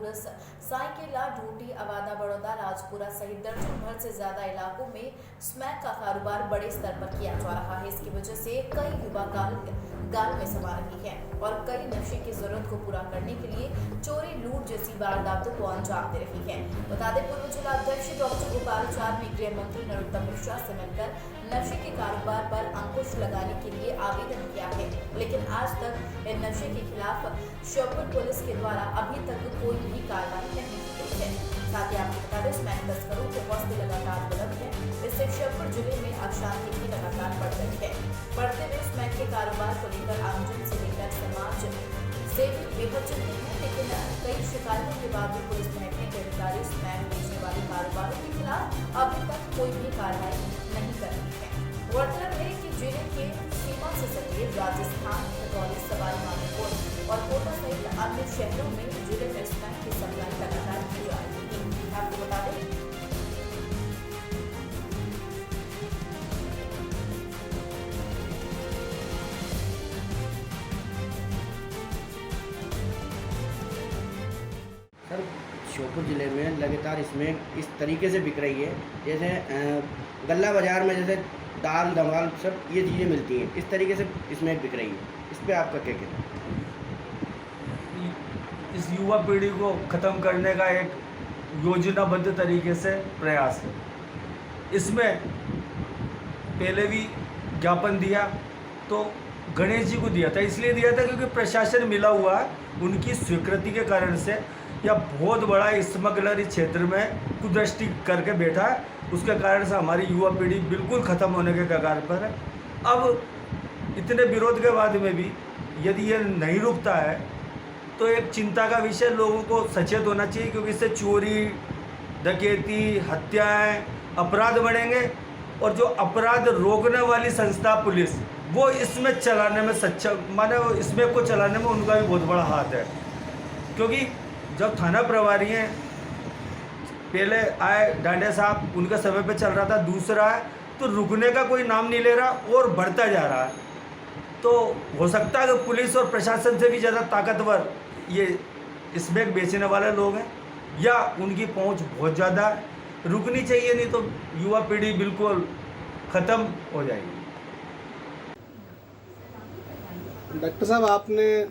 Police साइकिला, ढूंढी, अवादा, बड़ौदा, राजपुरा सहित दर्जन भर से ज्यादा इलाकों में स्मैक का कारोबार बड़े स्तर पर किया जा रहा है। इसकी वजह से कई युवा गाल में समा रही है और कई नशे की जरूरत को पूरा करने के लिए चोरी, लूट जैसी वारदातों को अंजाम दे रही है। बता दें, पूर्व जिला अध्यक्ष डॉक्टर गोपालाचार्य ने गृह मंत्री नरोत्तम मिश्रा से मिलकर नशे के कारोबार पर अंकुश लगाने के लिए आवेदन किया है, लेकिन आज तक इन नशे के खिलाफ श्योपुर पुलिस के द्वारा अभी तक कोई भी कार्रवाई नहीं की गई है। साथ ही आपको बता दें, स्मैक तस्करों के हौसले लगातार बुलंद है। इससे श्योपुर जिले में अशांति भी लगातार बढ़ रही है। बढ़ते हुए स्मैक के कारोबार को लेकर आमजन से लेकर समाज से बेहद चिंतित है, लेकिन कई शिकायतों के बाद भी पुलिस महकमे के अधिकारी स्मैक बेचने वाले कारोबारों के खिलाफ अभी तक कोई भी कार्रवाई नहीं कर रही है। गौरतलब है कि जिले के सीमा से सटे राजस्थान, खतौली, सवाई माधोपुर और कोटा सहित अन्य शहरों में जिले में स्मैक की सप्लाई लगातार की जा रही है। आपको बता दें, सर, श्योपुर ज़िले में लगातार इसमें इस तरीके से बिक रही है, जैसे गल्ला बाज़ार में जैसे दाल दवाल सब ये चीज़ें मिलती हैं, इस तरीके से इसमें बिक रही है। इस पे आपका क्या कहना है? इस युवा पीढ़ी को ख़त्म करने का एक योजनाबद्ध तरीके से प्रयास है। इसमें पहले भी ज्ञापन दिया तो गणेश जी को दिया था, इसलिए दिया था क्योंकि प्रशासन मिला हुआ है, उनकी स्वीकृति के कारण से या बहुत बड़ा स्मगलर इस क्षेत्र में कुदृष्टि करके बैठा है, उसके कारण से हमारी युवा पीढ़ी बिल्कुल ख़त्म होने के कगार पर है। अब इतने विरोध के बाद में भी यदि ये नहीं रुकता है तो एक चिंता का विषय, लोगों को सचेत होना चाहिए, क्योंकि इससे चोरी, डकैती, हत्याएं, अपराध बढ़ेंगे और जो अपराध रोकने वाली संस्था पुलिस, वो इसमें चलाने में सक्षम, माने इसमें को चलाने में उनका भी बहुत बड़ा हाथ है। क्योंकि जब थाना प्रभारी हैं, पहले आए डांडे साहब, उनका समय पे चल रहा था, दूसरा है तो रुकने का कोई नाम नहीं ले रहा और बढ़ता जा रहा है। तो हो सकता है कि पुलिस और प्रशासन से भी ज़्यादा ताकतवर ये स्मैक बेचने वाले लोग हैं, या उनकी पहुंच बहुत ज़्यादा है। रुकनी चाहिए, नहीं तो युवा पीढ़ी बिल्कुल ख़त्म हो जाएगी। डॉक्टर साहब, आपने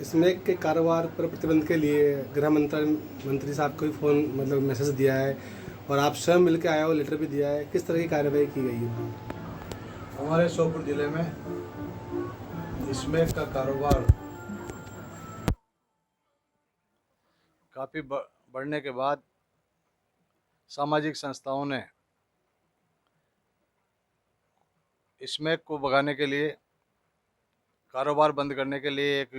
स्मैक के कारोबार पर प्रतिबंध के लिए गृह मंत्री साहब को भी फ़ोन मैसेज दिया है और आप स्वयं मिलकर आए हो, लेटर भी दिया है, किस तरह की कार्रवाई की गई है? हमारे श्योपुर ज़िले में स्मैक का कारोबार काफ़ी बढ़ने के बाद सामाजिक संस्थाओं ने स्मैक को भगाने के लिए, कारोबार बंद करने के लिए एक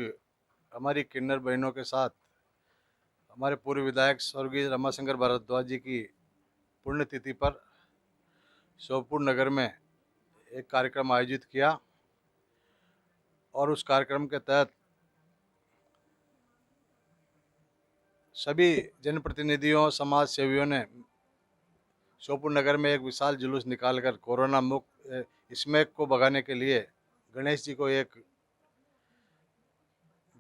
हमारी किन्नर बहनों के साथ हमारे पूर्व विधायक स्वर्गीय रमाशंकर भारद्वाज जी की पुण्यतिथि पर श्योपुर नगर में एक कार्यक्रम आयोजित किया और उस कार्यक्रम के तहत सभी जनप्रतिनिधियों, समाज सेवियों ने श्योपुर नगर में एक विशाल जुलूस निकालकर कोरोना मुक्त स्मैक को भगाने के लिए गणेश जी को एक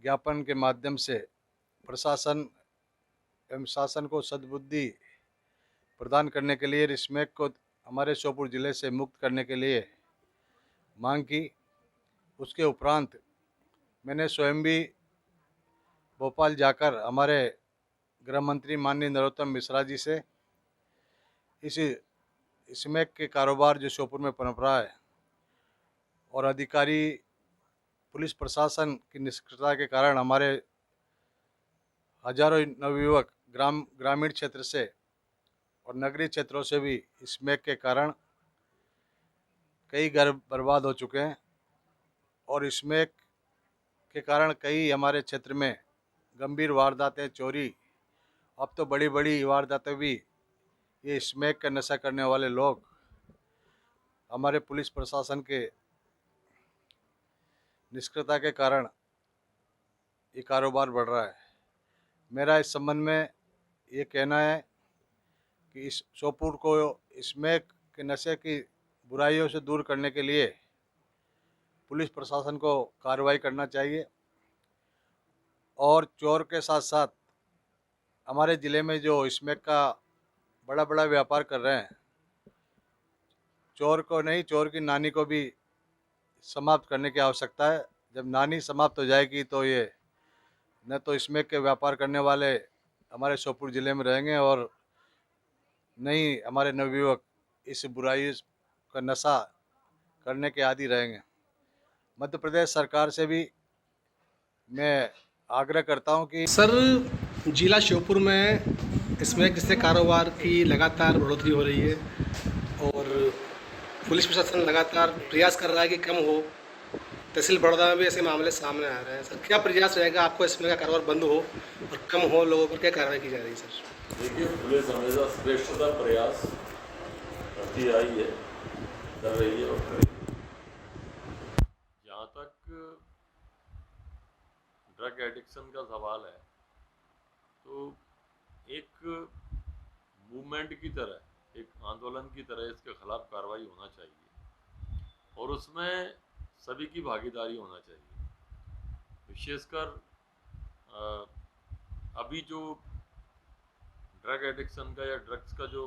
ज्ञापन के माध्यम से प्रशासन एवं शासन को सद्बुद्धि प्रदान करने के लिए स्मैक को हमारे श्योपुर ज़िले से मुक्त करने के लिए मांग की। उसके उपरांत मैंने स्वयं भी भोपाल जाकर हमारे गृह मंत्री माननीय नरोत्तम मिश्रा जी से इस स्मैक के कारोबार जो श्योपुर में पनप रहा है और अधिकारी पुलिस प्रशासन की निष्क्रियता के कारण हमारे हजारों नवयुवक ग्रामीण क्षेत्र से और नगरीय क्षेत्रों से भी स्मैक के कारण कई घर बर्बाद हो चुके हैं और स्मैक के कारण कई हमारे क्षेत्र में गंभीर वारदातें, चोरी, अब तो बड़ी बड़ी वारदातें भी ये स्मैक का नशा करने वाले लोग हमारे पुलिस प्रशासन के निष्क्रियता के कारण ये कारोबार बढ़ रहा है। मेरा इस संबंध में ये कहना है कि इस श्योपुर को स्मैक के नशे की बुराइयों से दूर करने के लिए पुलिस प्रशासन को कार्रवाई करना चाहिए और चोर के साथ साथ हमारे ज़िले में जो स्मैक का बड़ा बड़ा व्यापार कर रहे हैं, चोर को नहीं, चोर की नानी को भी समाप्त करने की आवश्यकता है। जब नानी समाप्त हो जाएगी तो ये न तो स्मैक के व्यापार करने वाले हमारे श्योपुर ज़िले में रहेंगे और नहीं हमारे नवयुवक इस बुराई का नशा करने के आदी रहेंगे। मध्य प्रदेश सरकार से भी मैं आग्रह करता हूं कि सर, जिला श्योपुर में इसमें किससे कारोबार की लगातार बढ़ोतरी हो रही है और पुलिस प्रशासन लगातार प्रयास कर रहा है कि कम हो। तहसील बड़ौदा में भी ऐसे मामले सामने आ रहे हैं। सर, क्या प्रयास रहेगा आपको इसमें का कारोबार बंद हो और कम हो, लोगों पर क्या कार्रवाई की जा रही है? सर देखिए, पुलिस हमेशा श्रेष्ठता प्रयास करती आई है, कर रही है और करेगी। जहाँ तक ड्रग एडिक्शन का सवाल है, तो एक मूवमेंट की तरह, एक आंदोलन की तरह इसके खिलाफ कार्रवाई होना चाहिए और उसमें सभी की भागीदारी होना चाहिए। विशेषकर अभी जो ड्रग एडिक्शन का या ड्रग्स का जो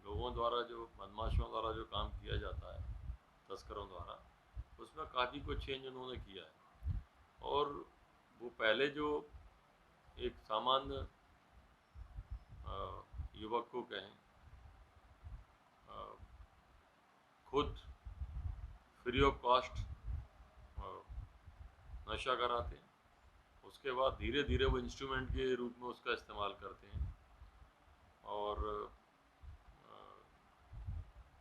लोगों द्वारा, जो बदमाशों द्वारा जो काम किया जाता है, तस्करों द्वारा, उसमें काफ़ी कुछ चेंज उन्होंने किया है। और वो पहले जो एक सामान्य युवक को कहें, खुद फ्री ऑफ कॉस्ट नशा कराते हैं, उसके बाद धीरे धीरे वो इंस्ट्रूमेंट के रूप में उसका इस्तेमाल करते हैं और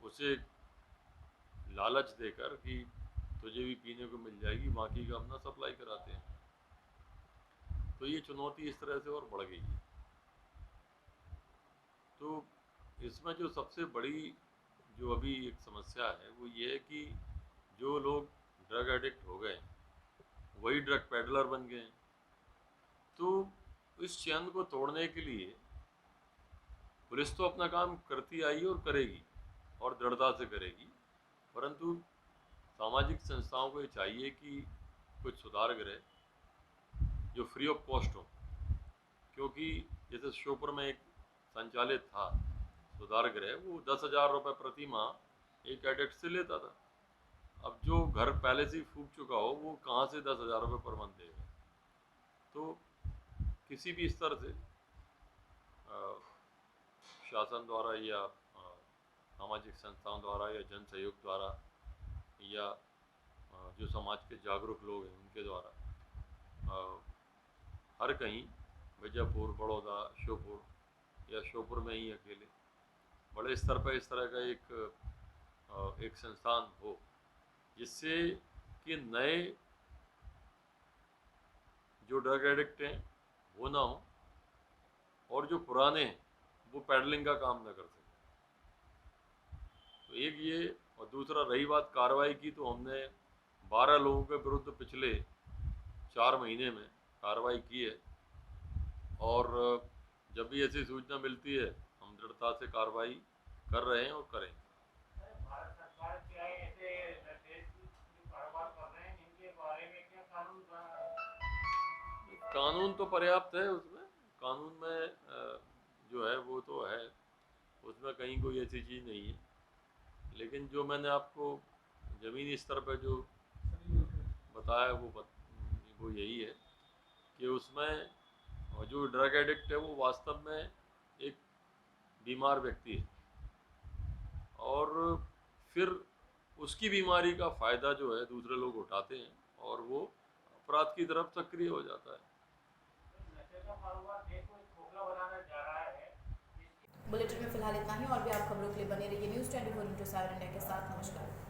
उसे लालच देकर कि तुझे भी पीने को मिल जाएगी, बाकी का अपना सप्लाई कराते हैं। तो ये चुनौती इस तरह से और बढ़ गई है। तो इसमें जो सबसे बड़ी जो अभी एक समस्या है वो ये है कि जो लोग ड्रग एडिक्ट हो गए वही ड्रग पेडलर बन गए। तो इस चैन को तोड़ने के लिए पुलिस तो अपना काम करती आई और करेगी और दृढ़ता से करेगी, परंतु सामाजिक संस्थाओं को ये चाहिए कि कुछ सुधार गृह जो फ्री ऑफ कॉस्ट हो, क्योंकि जैसे श्योपुर में एक संचालित था सुधार गृह, वो 10,000 रुपये प्रति माह एक एडिक्ट से लेता था। अब जो घर पहले से ही फूक चुका हो वो कहाँ से 10,000 रुपये पर मंथ देगा। तो किसी भी स्तर से शासन द्वारा या सामाजिक संस्थाओं द्वारा या जन सहयोग द्वारा या जो समाज के जागरूक लोग हैं उनके द्वारा हर कहीं मिर्जापुर, बड़ौदा, श्योपुर या श्योपुर में ही अकेले बड़े स्तर पर इस तरह का एक संस्थान हो जिससे कि नए जो ड्रग एडिक्ट हैं वो ना हो और जो पुराने हैं वो पैडलिंग का काम ना कर सकें। तो एक ये, और दूसरा रही बात कार्रवाई की, तो हमने 12 लोगों के विरुद्ध पिछले 4 महीने में कार्रवाई की है और जब भी ऐसी सूचना मिलती है हम दृढ़ता से कार्रवाई कर रहे हैं और करेंगे। भारत सरकार क्या ऐसे निर्देश कारोबार कर रहे हैं, इनके बारे में क्या कानून तो पर्याप्त है। उसमें कानून में जो है वो तो है, उसमें कहीं कोई ऐसी चीज़ नहीं है। लेकिन जो मैंने आपको ज़मीनी स्तर पर जो बताया वो यही है कि उसमें जो ड्रग एडिक्ट है वो वास्तव में एक बीमार व्यक्ति है और फिर उसकी बीमारी का फ़ायदा जो है दूसरे लोग उठाते हैं और वो अपराध की तरफ सक्रिय हो जाता है। नशे का कारोबार देश को खोखला बनाने जा रहा है। बुलेटिन में फिलहाल इतना ही। और भी आप खबरों के लिए बने रहिए न्यूज़ 24/7 इंडिया के साथ। नमस्कार।